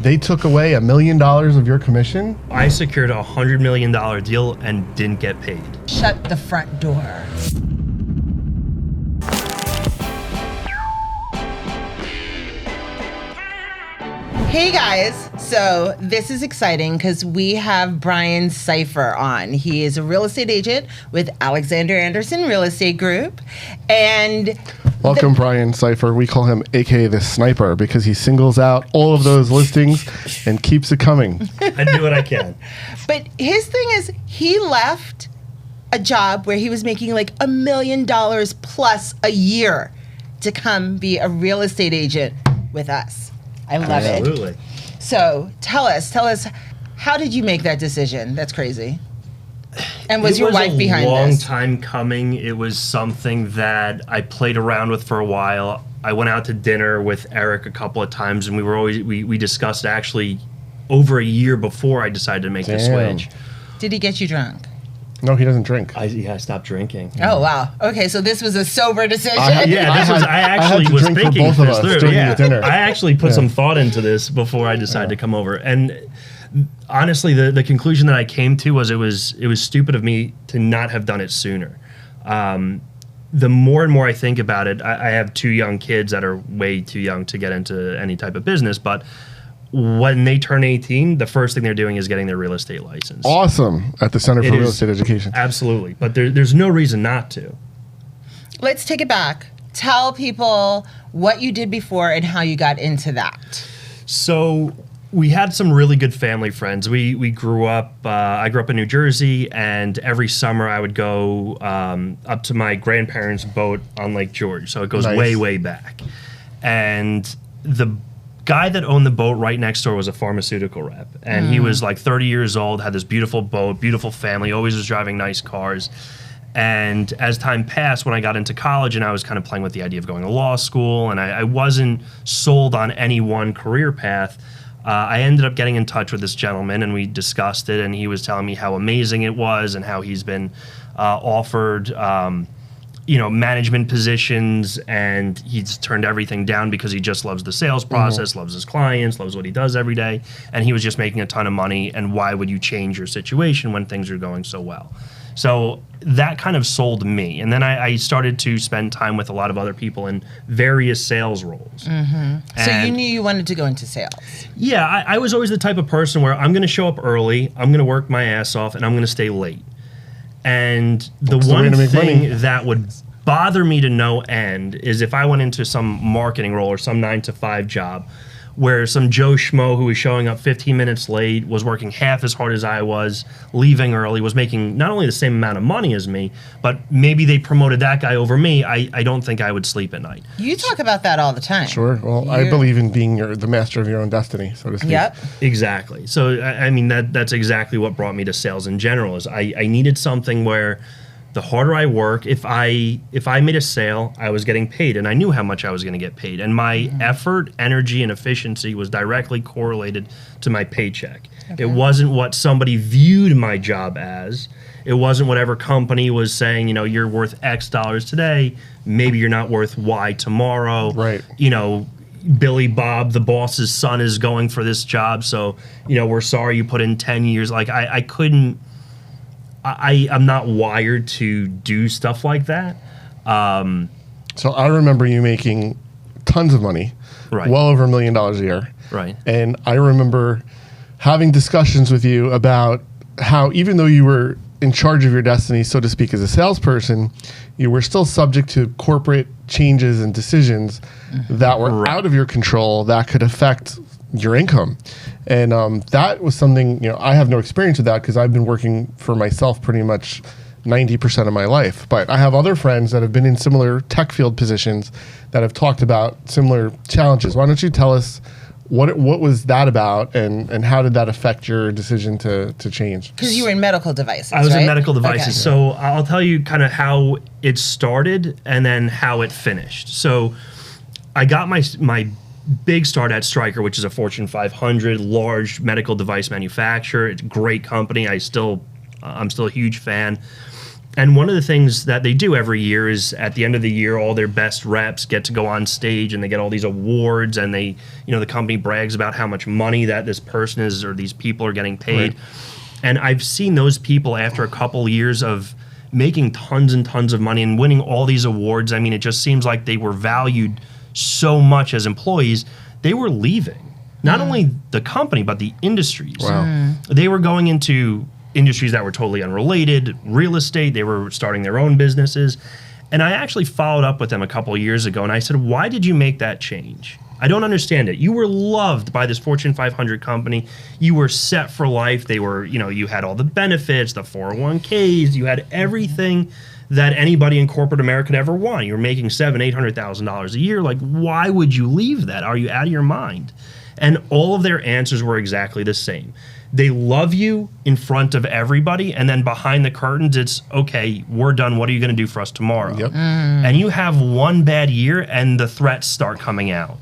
they took away $1 million of your commission? I secured a $100 million deal and didn't get paid. Shut the front door. Hey guys, so this is exciting because we have Brian Cipher on. He is a real estate agent with Alexander Anderson Real Estate Group. And welcome, Brian Cipher. We call him AKA the Sniper because he singles out all of those listings and keeps it coming. I do what I can. But his thing is he left a job where he was making like $1 million plus a year to come be a real estate agent with us. I love it. Absolutely. So tell us, how did you make that decision? That's crazy. And was your wife behind this? It was a long time coming. It was something that I played around with for a while. I went out to dinner with Eric a couple of times, and we discussed actually over a year before I decided to make the switch. Did he get you drunk? No, he doesn't drink. I stopped drinking. Oh, wow. Okay, so this was a sober decision. I actually was thinking this through. Yeah. Dinner. I actually put some thought into this before I decided to come over. And honestly, the conclusion that I came to was it was stupid of me to not have done it sooner. The more and more I think about it, I have 2 young kids that are way too young to get into any type of business, but when they turn 18, the first thing they're doing is getting their real estate license. Awesome. At the Center for Real Estate Education. Absolutely. But there's no reason not to. Let's take it back. Tell people what you did before and how you got into that. So we had some really good family friends. We grew up, I grew up in New Jersey, and every summer I would go up to my grandparents' boat on Lake George. So it goes way, way back. And the guy that owned the boat right next door was a pharmaceutical rep, and he was like 30 years old, had this beautiful boat, beautiful family, always was driving nice cars. And as time passed, when I got into college and I was kind of playing with the idea of going to law school, and I wasn't sold on any one career path, I ended up getting in touch with this gentleman, and we discussed it, and he was telling me how amazing it was and how he's been offered management positions, and he's turned everything down because he just loves the sales process, loves his clients, loves what he does every day, and he was just making a ton of money, and why would you change your situation when things are going so well? So that kind of sold me, and then I started to spend time with a lot of other people in various sales roles. So you knew you wanted to go into sales. Yeah, I was always the type of person where I'm going to show up early, I'm going to work my ass off, and I'm going to stay late. And the one thing that would bother me to no end is if I went into some marketing role or some 9-to-5 job where some Joe Schmo who was showing up 15 minutes late, was working half as hard as I was, leaving early, was making not only the same amount of money as me, but maybe they promoted that guy over me, I don't think I would sleep at night. You talk about that all the time. Sure. Well, I believe in being the master of your own destiny, so to speak. Yep. Exactly. So, I mean, that's exactly what brought me to sales in general, is I needed something where the harder I work, if I made a sale, I was getting paid, and I knew how much I was going to get paid. And my effort, energy, and efficiency was directly correlated to my paycheck. Okay. It wasn't what somebody viewed my job as. It wasn't whatever company was saying, you're worth X dollars today, maybe you're not worth Y tomorrow. Right. Billy Bob, the boss's son, is going for this job, so, we're sorry you put in 10 years. Like, I couldn't... I'm not wired to do stuff like that. So I remember you making tons of money, well over $1 million a year. Right. And I remember having discussions with you about how even though you were in charge of your destiny, so to speak, as a salesperson, you were still subject to corporate changes and decisions that were out of your control that could affect your income. And that was something, I have no experience with that because I've been working for myself pretty much 90% of my life. But I have other friends that have been in similar tech field positions that have talked about similar challenges. Why don't you tell us what was that about, and how did that affect your decision to change? Because you were in medical devices, I was right? in medical devices. Okay. So I'll tell you kind of how it started and then how it finished. So I got my big start at Stryker, which is a Fortune 500 large medical device manufacturer. It's a great company. I'm still a huge fan. And one of the things that they do every year is at the end of the year, all their best reps get to go on stage and they get all these awards, and they, the company brags about how much money that this person is or these people are getting paid. Right. And I've seen those people after a couple years of making tons and tons of money and winning all these awards. I mean, it just seems like they were valued so much as employees, they were leaving. Not only the company, but the industries. Wow. They were going into industries that were totally unrelated, real estate, they were starting their own businesses. And I actually followed up with them a couple of years ago and I said, why did you make that change? I don't understand it. You were loved by this Fortune 500 company. You were set for life. They were, you had all the benefits, the 401ks, you had everything that anybody in corporate America could ever want. You were making $700,000-$800,000 a year. Like, why would you leave that? Are you out of your mind? And all of their answers were exactly the same. They love you in front of everybody, and then behind the curtains, it's, okay, we're done. What are you going to do for us tomorrow? Yep. And you have one bad year, and the threats start coming out.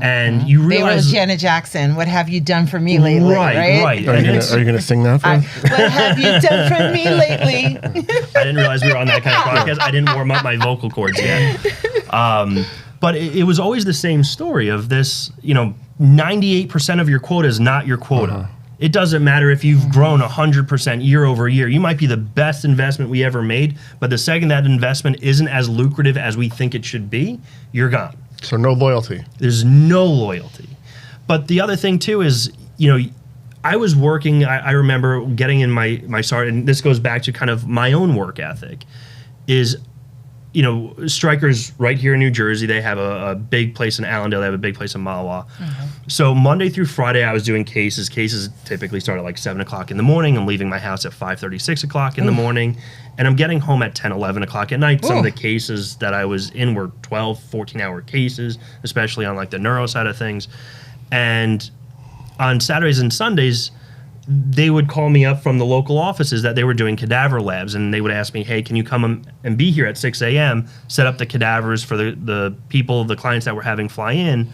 And you They realize... were Janet Jackson. What have you done for me lately? Right. Are you gonna sing that for us? What have you done for me lately? I didn't realize we were on that kind of podcast. I didn't warm up my vocal cords yet. But it was always the same story of this, 98% of your quota is not your quota. It doesn't matter if you've grown 100% year over year. You might be the best investment we ever made, but the second that investment isn't as lucrative as we think it should be, you're gone. So no loyalty. There's no loyalty. But the other thing too is, I was working, I remember getting in my start, and this goes back to kind of my own work ethic, is, Stryker's right here in New Jersey. They have a big place in Allendale. They have a big place in Mahwah. So Monday through Friday, I was doing cases. Cases typically start at like 7 o'clock in the morning. I'm leaving my house at 5:30, 6 o'clock in the morning. And I'm getting home at 10, 11 o'clock at night. Some of the cases that I was in were 12, 14-hour cases, especially on like the neuro side of things. And on Saturdays and Sundays, they would call me up from the local offices that they were doing cadaver labs, and they would ask me, hey, can you come and be here at 6 a.m., set up the cadavers for the people, the clients that were having fly in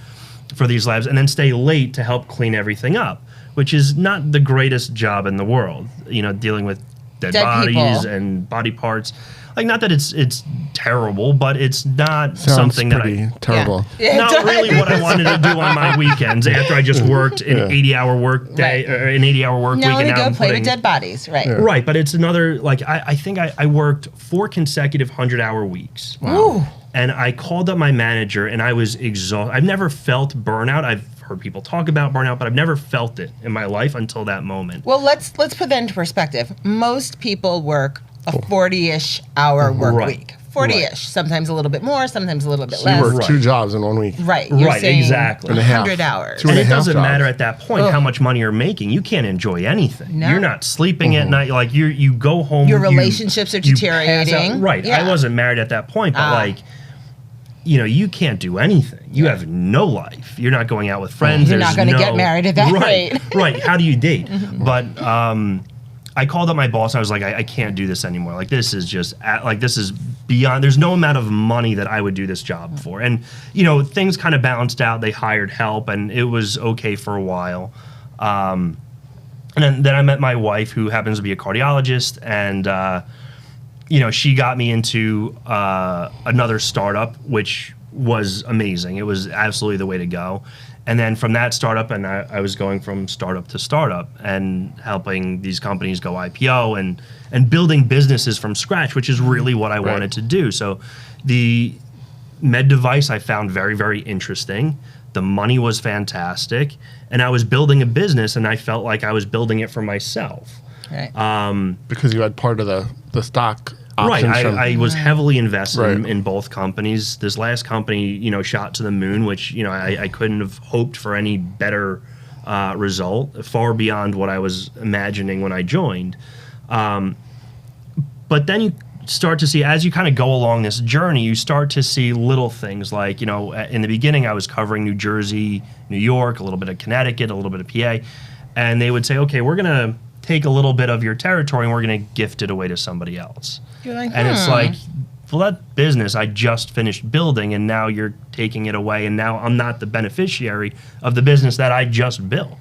for these labs, and then stay late to help clean everything up, which is not the greatest job in the world, dealing with dead bodies people. And body parts. Like, not that it's terrible, but it's not Sounds something that pretty terrible. Yeah. not really what I wanted to do on my weekends after I just worked an 80-hour work day or an 80-hour work week. Now let me and go I'm play with putting- dead bodies. Right. Right, but it's another, like, I think I worked 4 consecutive 100-hour weeks. Ooh. And I called up my manager, and I was exhausted. I've never felt burnout. I've heard people talk about burnout, but I've never felt it in my life until that moment. Well, let's put that into perspective. Most people work a 40-ish hour work Right. week. 40-ish. Right. Sometimes a little bit more, sometimes a little bit So you less. work Right. 2 jobs in 1 week. Right. You're Right, saying exactly. And a half. 100 hours. 2 And and a it half doesn't jobs. matter at that point Ugh. how much money you're making. You can't enjoy anything. No. You're not sleeping at night. Like, you go home. Your you- relationships are you pass out. deteriorating. Right. Yeah. I wasn't married at that point, but Ah. like, you can't do anything. You have no life. You're not going out with friends. You're not There's gonna no- get married at that right, rate. Right. How do you date? But I called up my boss. I was like, I can't do this anymore. Like, this is just this is beyond. There's no amount of money that I would do this job for. And things kind of balanced out. They hired help, and it was okay for a while. And then I met my wife, who happens to be a cardiologist, and she got me into another startup, which was amazing. It was absolutely the way to go. And then from that startup, and I was going from startup to startup and helping these companies go IPO and building businesses from scratch, which is really what I wanted to do. So the med device I found very, very interesting. The money was fantastic. And I was building a business, and I felt like I was building it for myself. Right. Because you had part of the stock options. Right, from, I was heavily invested Right. in both companies. This last company, shot to the moon, which I couldn't have hoped for any better result, far beyond what I was imagining when I joined. But then you start to see, as you kind of go along this journey, you start to see little things like, in the beginning I was covering New Jersey, New York, a little bit of Connecticut, a little bit of PA, and they would say, okay, we're going to take a little bit of your territory and we're going to gift it away to somebody else. You're like, And it's like, well, that business I just finished building, and now you're taking it away, and now I'm not the beneficiary of the business that I just built.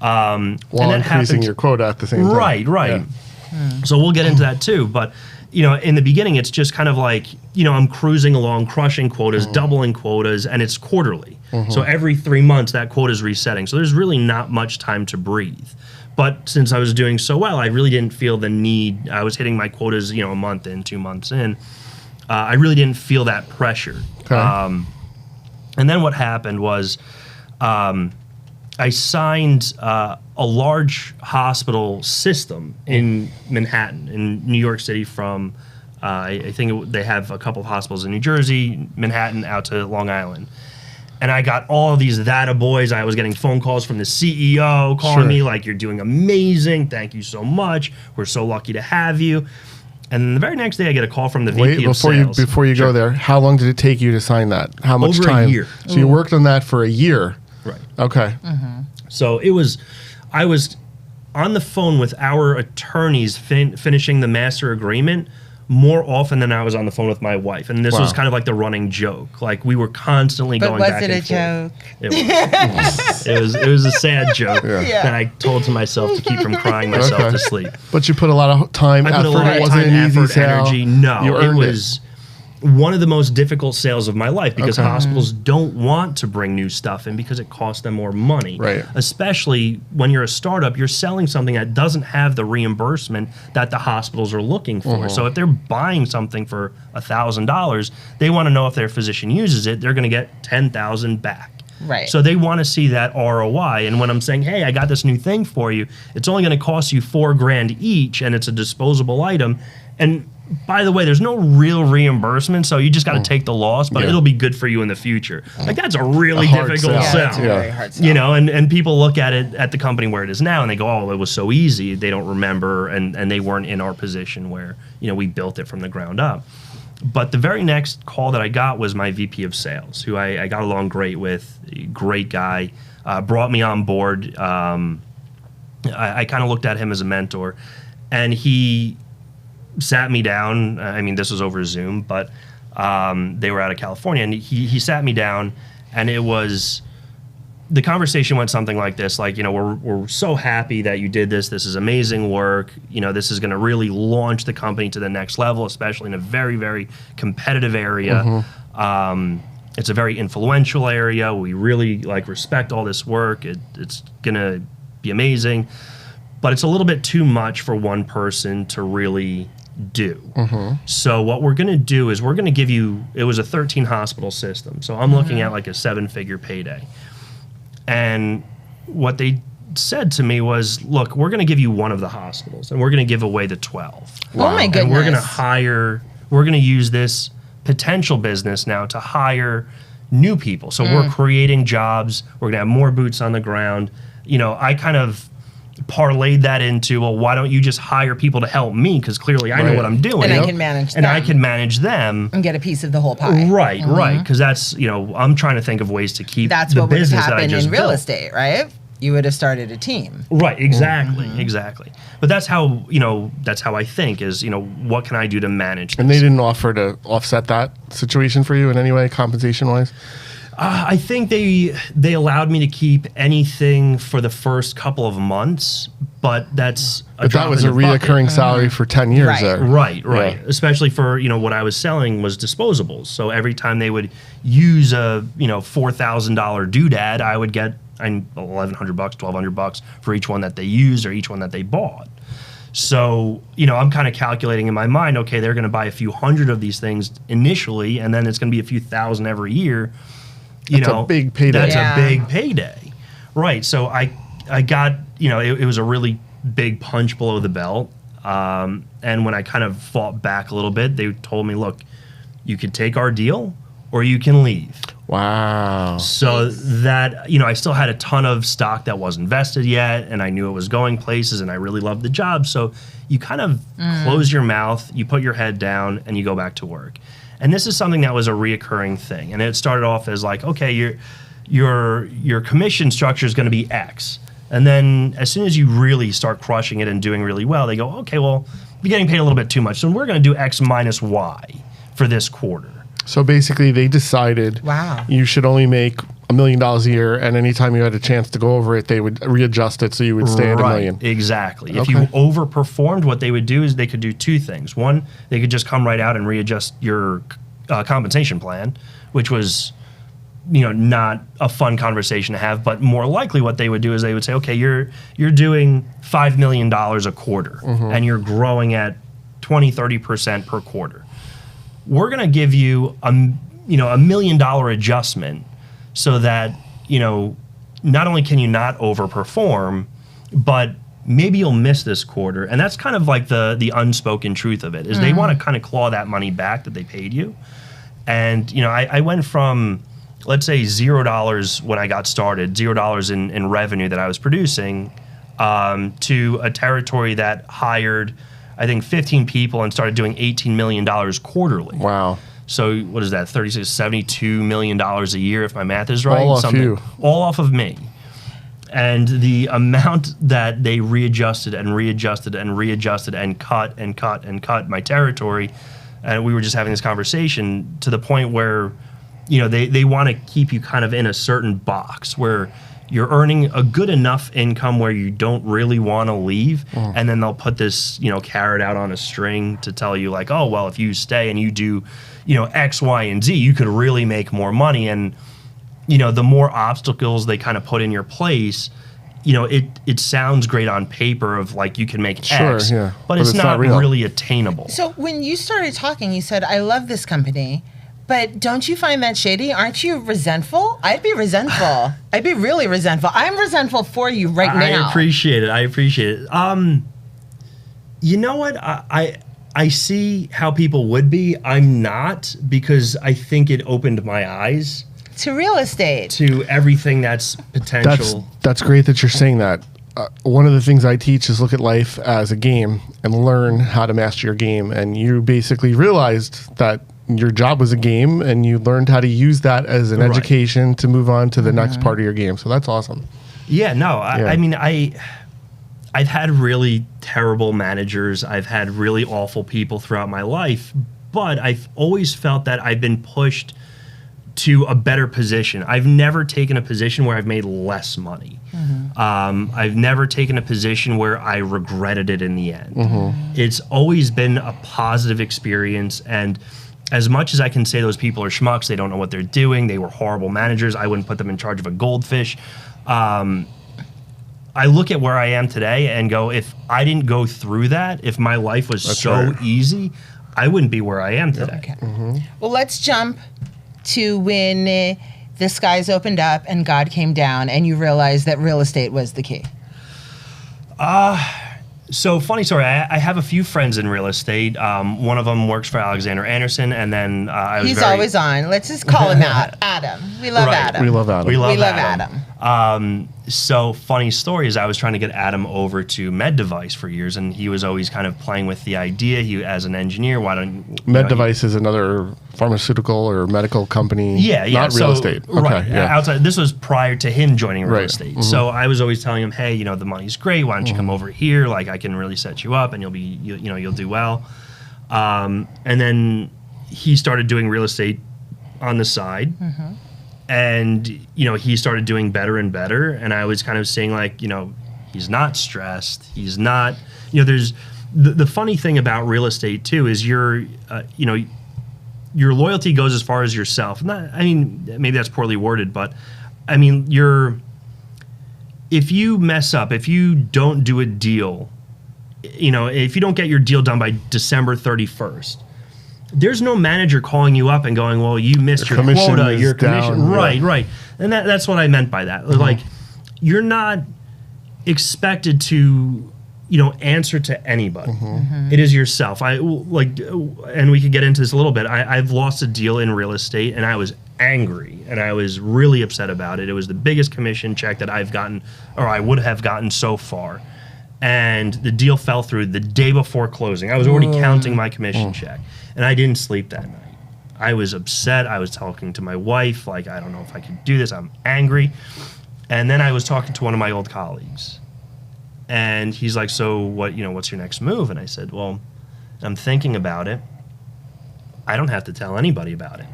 while and that increasing happens- your quota at the same time. Right. Yeah. So we'll get into that too. But in the beginning, it's just kind of like, I'm cruising along, crushing quotas, doubling quotas, and it's quarterly. So every 3 months, that quota is resetting. So there's really not much time to breathe. But since I was doing so well, I really didn't feel the need. I was hitting my quotas, a month in, 2 months in. I really didn't feel that pressure. Okay. And then what happened was I signed a large hospital system in Manhattan, in New York City from, I think they have a couple of hospitals in New Jersey, Manhattan, out to Long Island. And I got all of these data boys. I was getting phone calls from the CEO calling me like, you're doing amazing. Thank you so much. We're so lucky to have you. And then the very next day, I get a call from the VP of sales. Before you go there, how long did it take you to sign that? How much Over time? a year. So you worked on that for a year. Right. Okay. So I was on the phone with our attorneys finishing the master agreement more often than I was on the phone with my wife. And this was kind of like the running joke. Like we were constantly going back and forth. But was it a joke? It was a sad joke that I told to myself to keep from crying myself to sleep. But you put a lot of time, effort. I put a lot It of wasn't time, an easy effort, sale. energy. No, You it earned was one of the most difficult sales of my life because hospitals don't want to bring new stuff in because it costs them more money. Right. Especially when you're a startup, you're selling something that doesn't have the reimbursement that the hospitals are looking for. So if they're buying something for $1,000, they want to know if their physician uses it, they're going to get $10,000 back. Right. So they want to see that ROI. And when I'm saying, hey, I got this new thing for you, it's only going to cost you $4,000 each, and it's a disposable item. And by the way, there's no real reimbursement, so you just got to take the loss, but it'll be good for you in the future. Like that's a really difficult Yeah, sell. that's a very hard sell. And people look at it at the company where it is now and they go, oh, it was so easy. They don't remember and they weren't in our position where, we built it from the ground up. But the very next call that I got was my VP of sales, who I got along great with, a great guy, brought me on board. I kind of looked at him as a mentor, and he sat me down. I mean, this was over Zoom, but they were out of California, and he sat me down, and the conversation went something like this, like, we're so happy that you did this. This is amazing work. This is going to really launch the company to the next level, especially in a very, very competitive area. It's a very influential area. We really respect all this work. It's going to be amazing, but it's a little bit too much for one person to really do. So what we're going to do is we're going to give you, it was a 13 hospital system. So I'm looking at like a 7-figure payday. And what they said to me was, look, we're going to give you one of the hospitals and we're going to give away the 12. Oh my goodness. And we're going to use this potential business now to hire new people. So we're creating jobs. We're going to have more boots on the ground. I kind of parlayed that into, well, why don't you just hire people to help me? Because clearly I know what I'm doing. And I can manage and them. I can manage them. And get a piece of the whole pie. Right, right. Because that's, I'm trying to think of ways to keep That's the what would have business that I happened just in real built. estate, right? You would have started a team. Right, exactly, exactly. But that's how, that's how I think is, what can I do to manage this? And they didn't offer to offset that situation for you in any way, compensation-wise? I think they allowed me to keep anything for the first couple of months, but that's But that was a reoccurring salary for 10 years Right. there. Right, right. Yeah. Especially for, what I was selling was disposables. So every time they would use a, $4,000 doodad, I would get $1,100, $1,200 for each one that they used or each one that they bought. So, I'm kind of calculating in my mind, okay, they're going to buy a few hundred of these things initially, and then it's going to be a few thousand every year. That's a big payday. That's Yeah. a big payday. Right. So I got, it was a really big punch below the belt. And when I kind of fought back a little bit, they told me, look, you can take our deal or you can leave. Wow. So that, I still had a ton of stock that wasn't vested yet, and I knew it was going places, and I really loved the job. So you kind of close your mouth, you put your head down, and you go back to work. And this is something that was a reoccurring thing. And it started off as like, okay, your commission structure is going to be X. And then as soon as you really start crushing it and doing really well, they go, okay, well, you're getting paid a little bit too much, so we're going to do X minus Y for this quarter. So basically, they decided Wow. you should only make $1 million a year, and anytime you had a chance to go over it, they would readjust it so you would stay at $1 million. Exactly. If Okay. you overperformed, what they would do is they could do two things. One, they could just come right out and readjust your compensation plan, which was, not a fun conversation to have. But more likely, what they would do is they would say, okay, you're doing $5 million a quarter, and you're growing at 20-30% per quarter. We're going to give you $1 million adjustment so that, not only can you not overperform, but maybe you'll miss this quarter. And that's kind of like the unspoken truth of it, is they want to kind of claw that money back that they paid you. And, I went from, let's say, $0 when I got started, $0 in revenue that I was producing, to a territory that hired, I think, 15 people and started doing $18 million quarterly. Wow. So what is that? $72 million a year, if my math is right. All off you. All off of me. And the amount that they readjusted and readjusted and readjusted and cut and cut and cut my territory, and we were just having this conversation to the point where, they want to keep you kind of in a certain box where you're earning a good enough income where you don't really want to leave, and then they'll put this, carrot out on a string to tell you like, oh, well, if you stay and you do, X, Y, and Z, you could really make more money. And, the more obstacles they kind of put in your place, it sounds great on paper of like you can make X, yeah. but it's not real. really attainable. So when you started talking, you said, I love this company, but don't you find that shady? Aren't you resentful? I'd be resentful. I'd be really resentful. I'm resentful for you right now. I appreciate it. You know what? I see how people would be. I'm not, because I think it opened my eyes To real estate. to everything that's potential. That's great that you're saying that. One of the things I teach is look at life as a game and learn how to master your game. And you basically realized that your job was a game, and you learned how to use that as an Right. education to move on to the next part of your game. So that's awesome. Yeah, no, Yeah. I mean, I've had really terrible managers. I've had really awful people throughout my life, but I've always felt that I've been pushed to a better position. I've never taken a position where I've made less money. I've never taken a position where I regretted it in the end. It's always been a positive experience, and as much as I can say those people are schmucks, they don't know what they're doing, they were horrible managers, I wouldn't put them in charge of a goldfish. I look at where I am today and go, if I didn't go through that, if my life was That's so right. easy, I wouldn't be where I am today. Okay. Well, let's jump to when the skies opened up and God came down and you realized that real estate was the key. So funny story. I have a few friends in real estate. One of them works for Alexander Anderson, and then I was He's very, always on. Let's just call him out. Adam. We love Right. Adam. We love Adam. We love We love Adam. So funny story is I was trying to get Adam over to Med Device for years, and he was always kind of playing with the idea. He, as an engineer, why don't Med Device is another pharmaceutical or medical company. Yeah, yeah. Not real So, estate. Okay, right. yeah. Outside, this was prior to him joining real Right. estate. So I was always telling him, hey, the money's great. Why don't you come over here? Like, I can really set you up, and you'll do well. And then he started doing real estate on the side. And, he started doing better and better. And I was kind of saying, like, he's not stressed. He's not, there's the funny thing about real estate, too, is your loyalty goes as far as yourself. Maybe that's poorly worded, but I mean, if you mess up, if you don't do a deal, if you don't get your deal done by December 31st, there's no manager calling you up and going, well, you missed your commission quota, is your commission. down, yeah. Right. And that's what I meant by that. Like, you're not expected to, answer to anybody. It is yourself. And we could get into this a little bit. I've lost a deal in real estate, and I was angry, and I was really upset about it. It was the biggest commission check that I've gotten, or I would have gotten so far. And the deal fell through the day before closing. I was already counting my commission check, and I didn't sleep that night. I was upset. I was talking to my wife, like, I don't know if I could do this. I'm angry. And then I was talking to one of my old colleagues, and he's like, so what's your next move? And I said, well, I'm thinking about it. I don't have to tell anybody about it.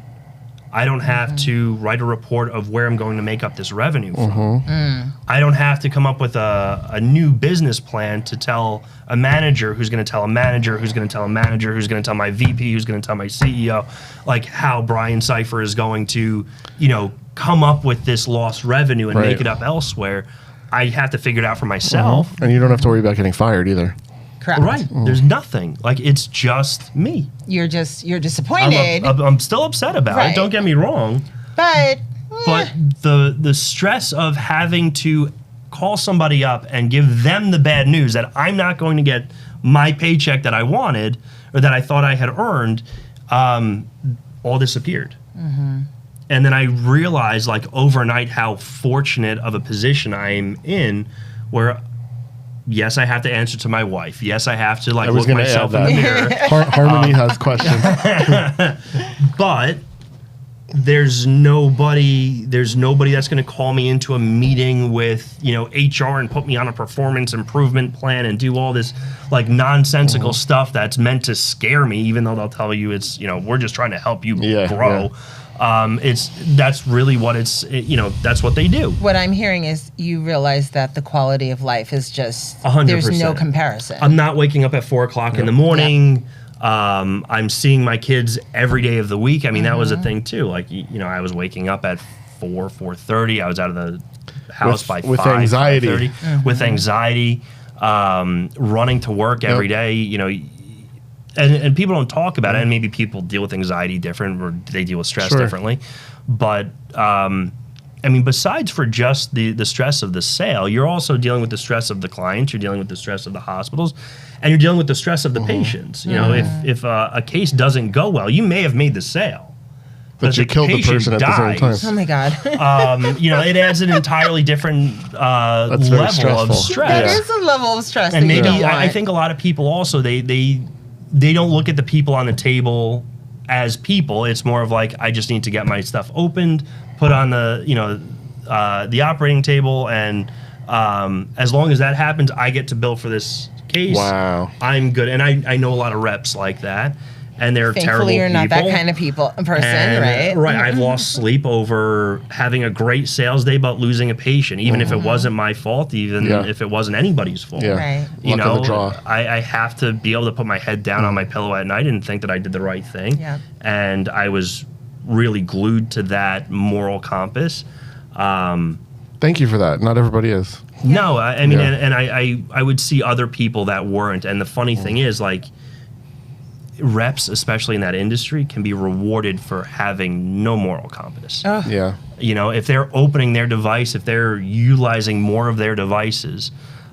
I don't have to write a report of where I'm going to make up this revenue from. I don't have to come up with a new business plan to tell a manager who's going to tell a manager who's going to tell a manager who's going to tell my VP who's going to tell my CEO, like how Brian Cipher is going to, come up with this lost revenue and make it up elsewhere. I have to figure it out for myself. And you don't have to worry about getting fired either. Correct. Right. There's nothing. Like, it's just me. You're disappointed. I'm still upset about it. Right. Don't get me wrong. but The stress of having to call somebody up and give them the bad news that I'm not going to get my paycheck that I wanted or that I thought I had earned, all disappeared. And then I realized, like, overnight how fortunate of a position I'm in, where yes, I have to answer to my wife. Yes, I have to look myself in the mirror. Harmony has questions. But there's nobody that's going to call me into a meeting with HR and put me on a performance improvement plan and do all this nonsensical stuff that's meant to scare me, even though they'll tell you it's we're just trying to help you grow. That's really what that's what they do. what I'm hearing is you realize that the quality of life is just 100%. there's no comparison. I'm not waking up at 4:00 in the morning. I'm seeing my kids every day of the week. I mean, that was a thing too. I was waking up at 4:30. I was out of the house by 5. With anxiety. 5:30, with anxiety, running to work every day. And people don't talk about it, and maybe people deal with anxiety different, or they deal with stress differently. But besides for just the stress of the sale, you're also dealing with the stress of the clients, you're dealing with the stress of the hospitals, and you're dealing with the stress of the patients. If a case doesn't go well, you may have made the sale, but you killed the person at the same time. Oh my God. It adds an entirely different level of stressful. stress. That is a level of stress. And that you maybe don't want. I think a lot of people also they don't look at the people on the table as people. It's more of like, I just need to get my stuff opened, put on the operating table, and as long as that happens, I get to bill for this case. Wow. I'm good. And I know a lot of reps like that. And they're terrible Thankfully, you're not people. that kind of person, And, right? Right. I've lost sleep over having a great sales day, but losing a patient, even if it wasn't my fault, even if it wasn't anybody's fault. Yeah. Right. Luck of the draw. I have to be able to put my head down on my pillow at night and think that I did the right thing. Yeah. And I was really glued to that moral compass. Thank you for that. Not everybody is. No, I mean, Yeah. and I would see other people that weren't. And the funny thing is, reps, especially in that industry, can be rewarded for having no moral compass. Yeah. If they're opening their device, if they're utilizing more of their devices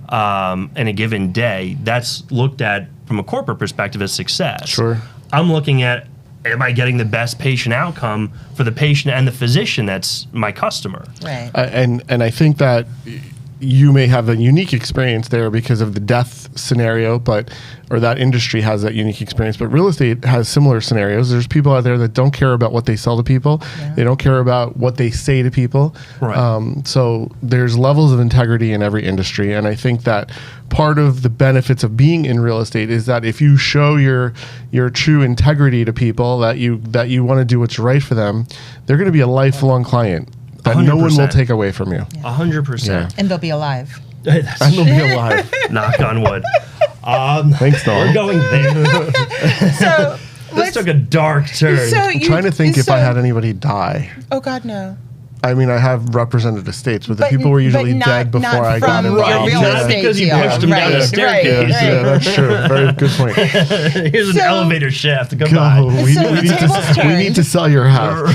in a given day, that's looked at from a corporate perspective as success. Sure. I'm looking at, am I getting the best patient outcome for the patient and the physician that's my customer? Right. And I think that you may have a unique experience there because of the death scenario, or that industry has that unique experience. But real estate has similar scenarios. There's people out there that don't care about what they sell to people. Yeah. They don't care about what they say to people. Right. So there's levels of integrity in every industry. And I think that part of the benefits of being in real estate is that if you show your true integrity to people, that you want to do what's right for them, they're going to be a lifelong client that no one will 100%. take away from you. 100%. And they'll be alive. And they'll be alive. Knock on wood. Thanks, Noel. We're going there. So This took a dark turn. I'm trying to think if I had anybody die. Oh God, no. I mean, I have represented estates, but the But- people were usually but not- dead before not I got from involved. your real Not estate because you deal. pushed them down the Right, staircase. right, Yeah, right. that's true. Very good point. Here's an So- elevator shaft. Go. Goodbye. We So the tables we turned. need to sell your house.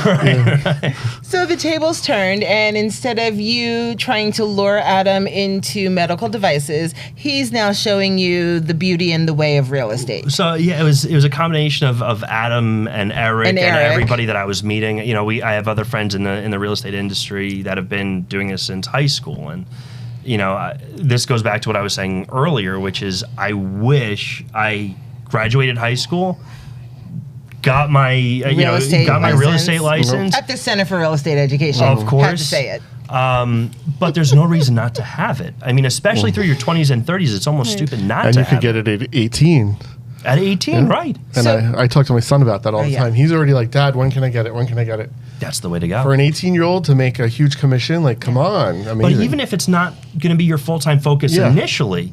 So the tables turned, and instead of you trying to lure Adam into medical devices, he's now showing you the beauty and the way of real estate. So yeah, it was a combination of Adam and Eric and Eric. everybody that I was meeting. I have other friends in the real estate industry that have been doing this since high school, and this goes back to what I was saying earlier, which is I wish I graduated high school, got my Real estate real license. estate license. At the Center for Real Estate Education. Of course. Had to say it. But there's no reason not to have it. I mean, especially through your 20s and 30s, it's almost stupid not And to you could have get it at 18. At 18, right. And I talk to my son about that all the yeah. time. He's already like, Dad, when can I get it? When can I get it? That's the way to go. For an 18-year-old to make a huge commission, like, come on. Amazing. But even if it's not going to be your full-time focus Yeah. initially,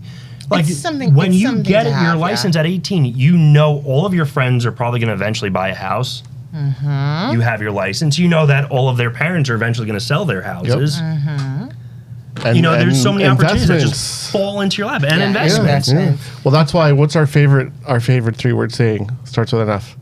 like It's something- when it's you something get to your have, license yeah. at 18, you know all of your friends are probably going to eventually buy a house. Mm-hmm. You have your license. You know that all of their parents are eventually going to sell their houses. And- You know, there's so and many opportunities that investments. just fall into your lap. And Yeah, investments. investments. Well, that's why. What's our favorite 3-word saying? Starts with an F.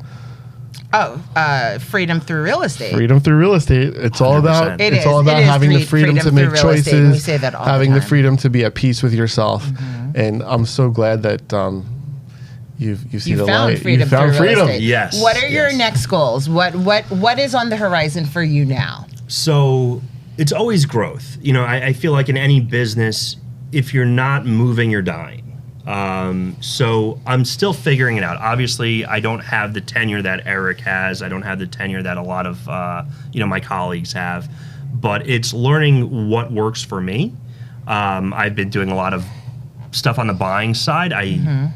Freedom through real estate. Freedom through real estate. It's all about. 100%. It It's is. all about It is having the freedom to freedom make through real estate, and we choices. say that all the having the time. freedom to be at peace with yourself. And I'm so glad that you see You the found light. freedom You found through real freedom. estate. Yes, What are your yes. next goals? What is on the horizon for you now? So it's always growth. You know, I feel like in any business, if you're not moving, you're dying. So I'm still figuring it out. Obviously, I don't have the tenure that Eric has. I don't have the tenure that a lot of my colleagues have. But it's learning what works for me. I've been doing a lot of stuff on the buying side.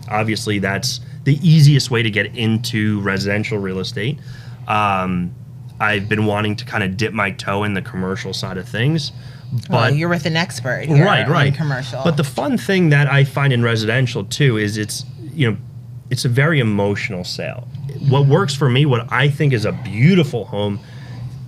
Obviously that's the easiest way to get into residential real estate. I've been wanting to kind of dip my toe in the commercial side of things. Well, you're with an expert here Right. in commercial. But the fun thing that I find in residential too is it's a very emotional sale. What works for me, what I think is a beautiful home,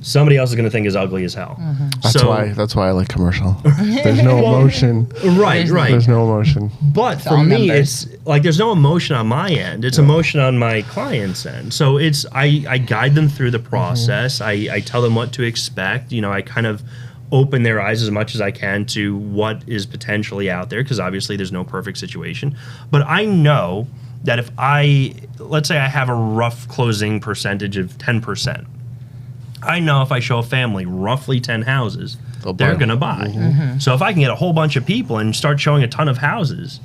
somebody else is going to think is ugly as hell. That's why I like commercial. There's no emotion. Right. There's no emotion. But for all me, numbers. it's like there's no emotion on my end. It's emotion on my client's end. So it's I guide them through the process. I tell them what to expect. I kind of open their eyes as much as I can to what is potentially out there, because obviously there's no perfect situation. But I know that if let's say I have a rough closing percentage of 10%. I know if I show a family roughly 10 houses, they're going to buy. So if I can get a whole bunch of people and start showing a ton of houses,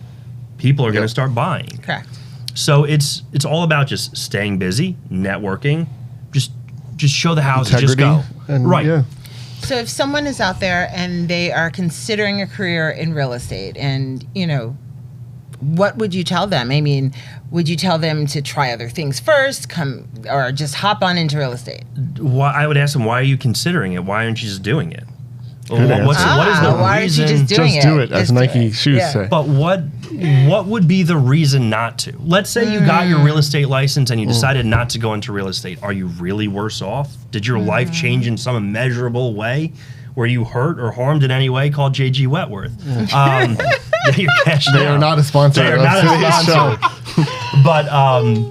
people are going to start buying. Correct. So it's all about just staying busy, networking, just show the houses, just Integrity. go. And, Right. Yeah. So if someone is out there and they are considering a career in real estate, and what would you tell them? I mean, would you tell them to try other things first, or just hop on into real estate? I would ask them, why are you considering it? Why aren't you just doing it? What is answer. the why aren't you reason? just doing Just do it, Just as do Nike it. shoes Yeah. say. But what would be the reason not to? Let's say you got your real estate license and you decided not to go into real estate. Are you really worse off? Did your life change in some immeasurable way? Were you hurt or harmed in any way? Called JG Wetworth. You're cashed They are out. not a sponsor They are of not a today's sponsor. show. But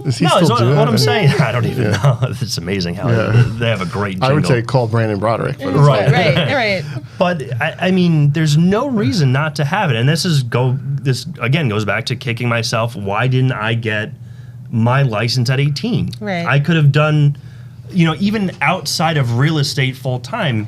Does he no, still it's what, do that? what I'm saying. I don't even know. It's amazing how they have a great jingle. I would say call Brandon Broderick. But Right. Right. But I mean, there's no reason not to have it, and this again goes back to kicking myself. Why didn't I get my license at 18? Right. I could have done, even outside of real estate full time,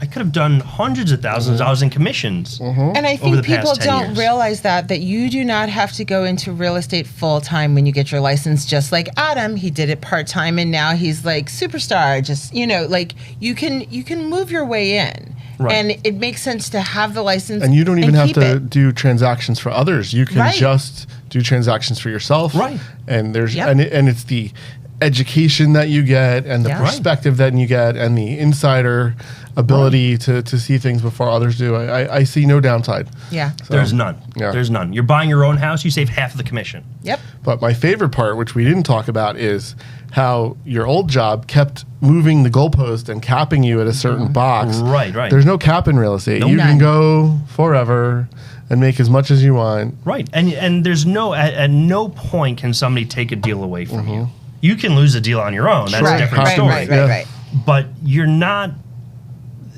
I could have done hundreds of thousands of dollars in commissions. And I Over the think people past 10 don't years. realize that you do not have to go into real estate full time when you get your license. Just like Adam, he did it part time, and now he's like superstar. Just like you can move your way in, Right. and it makes sense to have the license. And you don't even have keep to it. do transactions for others. You can Right. just do transactions for yourself. Right. And there's Yep. and it's the education that you get and the Yeah. Right. perspective that you get and the insider ability to see things before others do. I see no downside. Yeah. There's none. Yeah. There's none. You're buying your own house, you save half of the commission. Yep. But my favorite part, which we didn't talk about, is how your old job kept moving the goalpost and capping you at a certain box. Right. There's no cap in real estate. Nope. You can None. go forever and make as much as you want. Right, and there's at no point can somebody take a deal away from Mm-hmm. you. You can lose a deal on your own. That's Sure. a different right, story. right, Yeah. right. But you're not.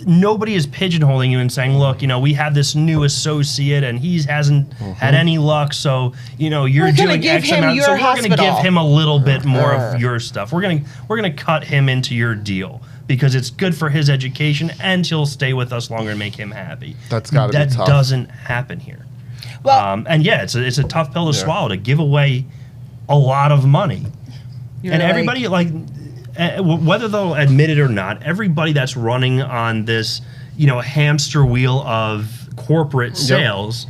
Nobody is pigeonholing you and saying, "Look, we have this new associate, and he hasn't had any luck. So, you're We're gonna doing give X him amount. your So we're going to give hospital." him a little bit more of your stuff. We're gonna cut him into your deal because it's good for his education, and he'll stay with us longer and make him happy. That's gotta be That tough. doesn't happen here. Well, And yeah, it's a tough pill to Yeah. swallow to give away a lot of money. you're And like- everybody, whether they'll admit it or not, everybody that's running on this, hamster wheel of corporate sales,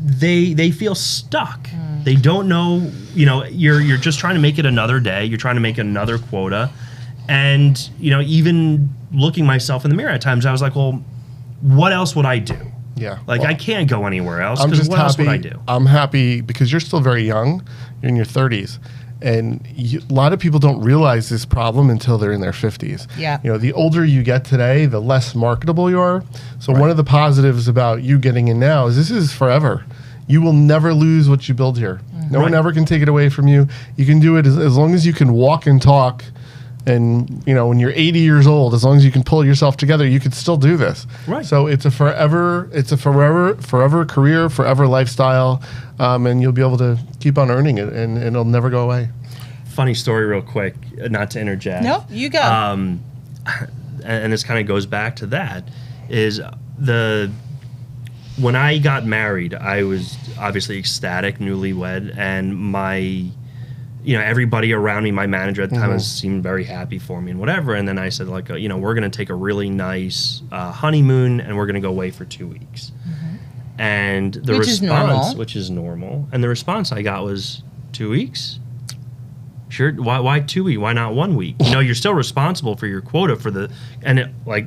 they feel stuck. They don't know, you're just trying to make it another day. You're trying to make another quota. And, even looking myself in the mirror at times, I was like, well, what else would I do? Yeah. Like, well, I can't go anywhere else I'm because just what else would I happy. do? I'm happy because you're still very young. You're in your 30s. And a lot of people don't realize this problem until they're in their 50s. Yeah. The older you get today, the less marketable you are. So one of the positives about you getting in now is this is forever. You will never lose what you build here. No one Right. ever can take it away from you. You can do it as long as you can walk and talk. And when you're 80 years old, as long as you can pull yourself together, you could still do this. Right. So it's a forever career, forever lifestyle, and you'll be able to keep on earning it, and it'll never go away. Funny story, real quick, not to interject. No, you go. And this kind of goes back to that, is when I got married, I was obviously ecstatic, newlywed, and everybody around me, my manager at the time, seemed very happy for me and whatever. And then I said, like, we're going to take a really nice honeymoon, and we're going to go away for 2 weeks. And the Which is normal. which is normal, and the response I got was 2 weeks. Sure. Why 2 weeks? Why not 1 week? You're still responsible for your quota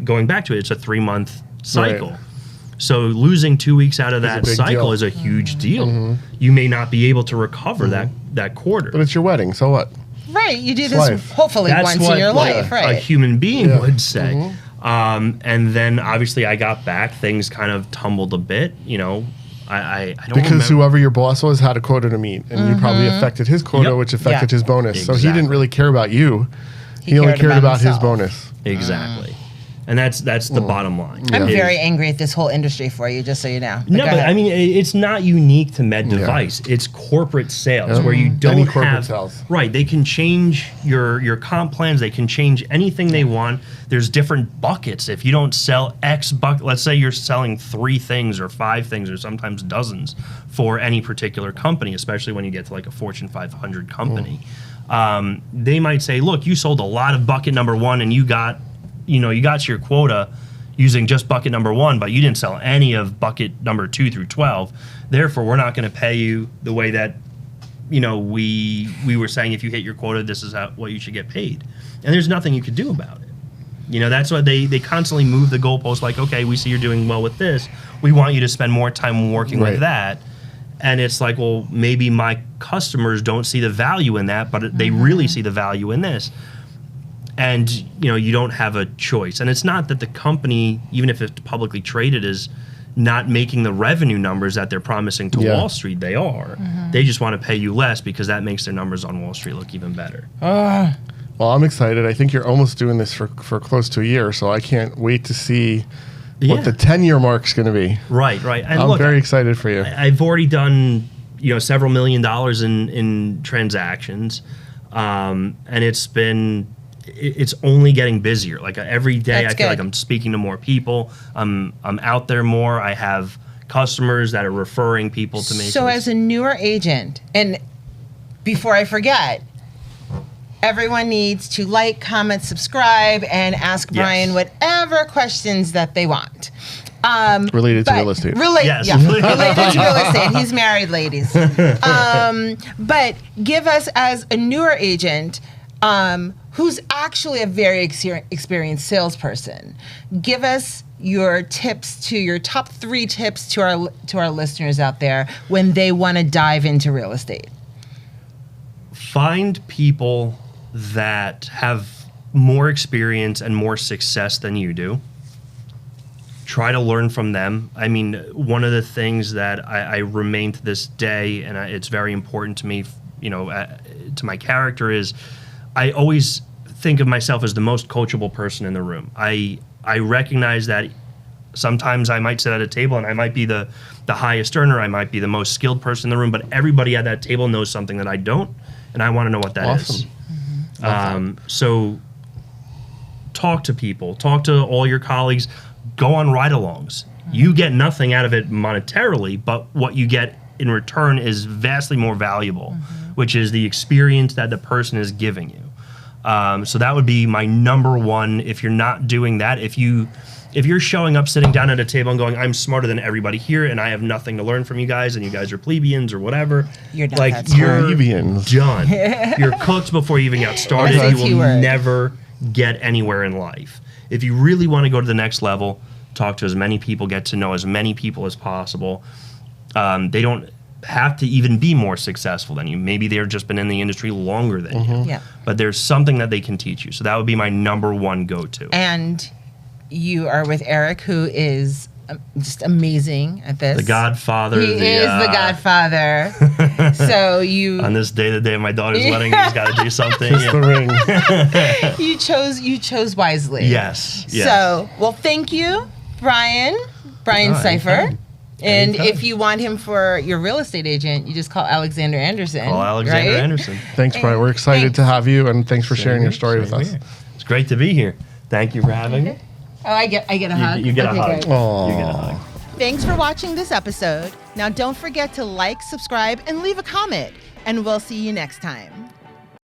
going back to it, it's a 3-month cycle. Right. So losing 2 weeks out of It's a that big cycle deal. is a huge deal. You may not be able to recover that quarter. But it's your wedding, so what? Right. You do It's this life. hopefully That's once what in your life, a right? human being Yeah. would say. And then obviously I got back. Things kind of tumbled a bit. I don't Because remember. whoever your boss was had a quota to meet, and you probably affected his quota, Yep. which affected Yeah. his bonus. So he Exactly. didn't really care about you. He only cared cared about about his himself. bonus. Exactly. And that's the bottom line. I'm Is- very angry at this whole industry for you, just so you know. No, go but ahead. I mean, it's not unique to med device. It's corporate sales where you don't Any corporate have sales. right. They can change your comp plans. They can change anything they want. There's different buckets. If you don't sell X bucket, let's say you're selling 3 things or 5 things or sometimes dozens for any particular company, especially when you get to like a Fortune 500 company. They might say, look, you sold a lot of bucket number 1 and you got to your quota using just bucket number 1, but you didn't sell any of bucket number 2 through 12. Therefore, we're not going to pay you the way that, we were saying if you hit your quota, this is what you should get paid. And there's nothing you could do about it. That's why they constantly move the goalposts. Like, okay, we see you're doing well with this. We want you to spend more time working Right. with that. And it's like, well, maybe my customers don't see the value in that, but they really see the value in this. And you don't have a choice. And it's not that the company, even if it's publicly traded, is not making the revenue numbers that they're promising to Yeah. Wall Street. They are. They just want to pay you less because that makes their numbers on Wall Street look even better. Well, I'm excited. I think you're almost doing this for close to a year, so I can't wait to see what the 10-year mark's going to be. Right. And I'm look, very excited for you. I've already done several $1 million in transactions, and it's only getting busier. Like every day, That's I feel good. like I'm speaking to more people. I'm out there more. I have customers that are referring people to me. So as a newer agent, and before I forget, everyone needs to like, comment, subscribe, and ask Yes. Brian whatever questions that they want. Related to But real estate. Yes. Yeah, related to real estate. He's married, ladies. But give us, as a newer agent, who's actually a very experienced salesperson, give us your top 3 tips to our listeners out there when they want to dive into real estate. Find people that have more experience and more success than you do. Try to learn from them. I mean, one of the things that I remain to this day, and it's very important to me, to my character, is I always think of myself as the most coachable person in the room. I recognize that sometimes I might sit at a table and I might be the highest earner, I might be the most skilled person in the room, but everybody at that table knows something that I don't, and I want to know what that is. So talk to people, talk to all your colleagues, go on ride-alongs. You get nothing out of it monetarily, but what you get in return is vastly more valuable, which is the experience that the person is giving you. So that would be my number one. If you're not doing that, if you if you're showing up, sitting down at a table and going, I'm smarter than everybody here and I have nothing to learn from you guys and you guys are plebeians or whatever, You're not like that smart. you're Plebeians. done. You're cooked before you even got started. That's a You will keyword. never get anywhere in life. If you really want to go to the next level, talk to as many people, get to know as many people as possible. They don't have to even be more successful than you. Maybe they've just been in the industry longer than you. Yeah. But there's something that they can teach you. So that would be my number one go-to. And you are with Eric, who is just amazing at this. The Godfather. He is the Godfather. So you On this day, the day of my daughter's wedding, he's got to do something. Kiss the ring. you chose wisely. Yes. Yes. So, well, thank you, Brian Cipher. anytime. And Anytime. if you want him for your real estate agent, you just call Alexander Anderson. Call Alexander right? Anderson. Thanks, Brian. We're excited Thanks. to have you, and thanks for sharing your story with Same us. here. It's great to be here. Thank you for having me. Oh, I get a hug. You get a Okay, hug. great. Aw. You get a hug. Thanks for watching this episode. Now, don't forget to like, subscribe, and leave a comment. And we'll see you next time.